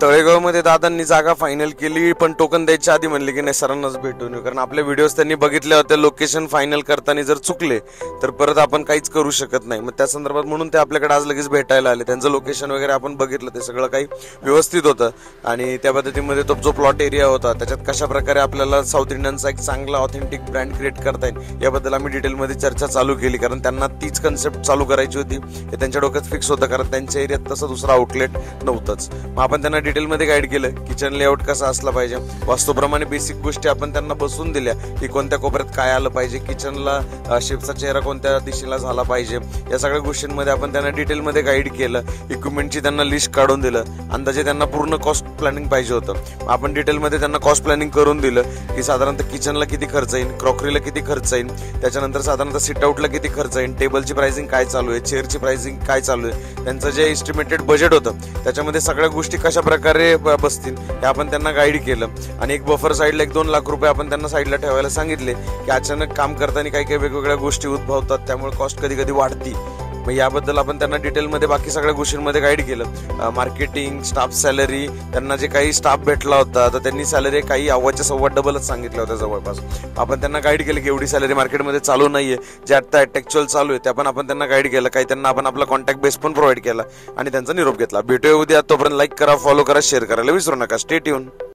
तळेगावमध्ये दादांनी जागा फायनल केली, पण टोकन द्यायच्या आधी म्हणले की नाही सरांनाच भेटून येऊ, कारण आपले व्हिडिओज त्यांनी बघितले होते. लोकेशन फायनल करताना जर चुकले तर परत आपण काहीच करू शकत नाही. मग त्या संदर्भात म्हणून ते आपल्याकडे आज लगेच भेटायला आले. त्यांचं लोकेशन वगैरे आपण बघितलं, ते सगळं काही व्यवस्थित होतं आणि त्या पद्धतीमध्ये तो जो प्लॉट एरिया होता त्याच्यात कशा प्रकारे आपल्याला साऊथ इंडियनचा एक चांगला ऑथेंटिक ब्रँड क्रिएट करता येईल याबद्दल आम्ही डिटेलमध्ये चर्चा चालू केली, कारण त्यांना तीच कन्सेप्ट चालू करायची होती. हे त्यांच्या डोक्यात फिक्स होतं, कारण त्यांच्या एरियात तसं दुसरा आउटलेट नव्हतंच. मग आपण त्यांना डिटेलमध्ये गाईड केलं. किचन लेआउट कसा असला पाहिजे, वास्तूप्रमाणे बेसिक गोष्टी आपण त्यांना बसून दिल्या की कोणत्या कोपऱ्यात काय आलं पाहिजे, किचनला शेफचा चेहरा कोणत्या दिशेला झाला पाहिजे, या सगळ्या गोष्टींमध्ये आपण त्यांना डिटेलमध्ये गाईड केलं. इक्विपमेंटची त्यांना लिस्ट काढून दिलं. अंदाजे त्यांना पूर्ण कॉस्ट प्लॅनिंग पाहिजे होतं. आपण डिटेलमध्ये त्यांना कॉस्ट प्लॅनिंग करून दिलं की साधारणतः किचनला किती खर्च येईल, क्रॉकरीला किती खर्च येईल, त्याच्यानंतर साधारणतः सिटआउटला किती खर्च येईल, टेबलची प्राइसिंग काय चालू आहे, चेअरची प्राइसिंग काय चालू आहे, त्यांचं जे एस्टिमेटेड बजेट होतं त्याच्यामध्ये सगळ्या गोष्टी कशा प्रकारे बसतील हे आपण त्यांना गाईड केलं. आणि एक बफर साईडला 1-2 लाख रुपये आपण त्यांना साईडला ठेवायला सांगितले की अचानक काम करताना काही काही वेगवेगळ्या गोष्टी उद्भवतात, त्यामुळे कॉस्ट कधी कधी वाढती. मग याबद्दल आपण त्यांना डिटेलमध्ये बाकी सगळ्या गोष्टींमध्ये गाईड केलं. मार्केटिंग, स्टाफ सॅलरी, त्यांना जे काही स्टाफ भेटला होता तर त्यांनी सॅलरी काही अव्वाच्या सव्वा डबलच सांगितल्या होत्या जवळपास. आपण त्यांना गाईड केलं की एवढी सॅलरी मार्केटमध्ये चालू नाहीये, जे आता ॲक्च्युअल चालू आहे त्या पण आपण त्यांना गाईड केलं. काही त्यांना आपण आपला कॉन्टॅक्ट बेस पण प्रोव्हाइड केला आणि त्यांचा निरोप घेतला. भेटूया उद्या. तोपर्यंत लाईक करा, फॉलो करा, शेअर करायला विसरू नका. Stay tune.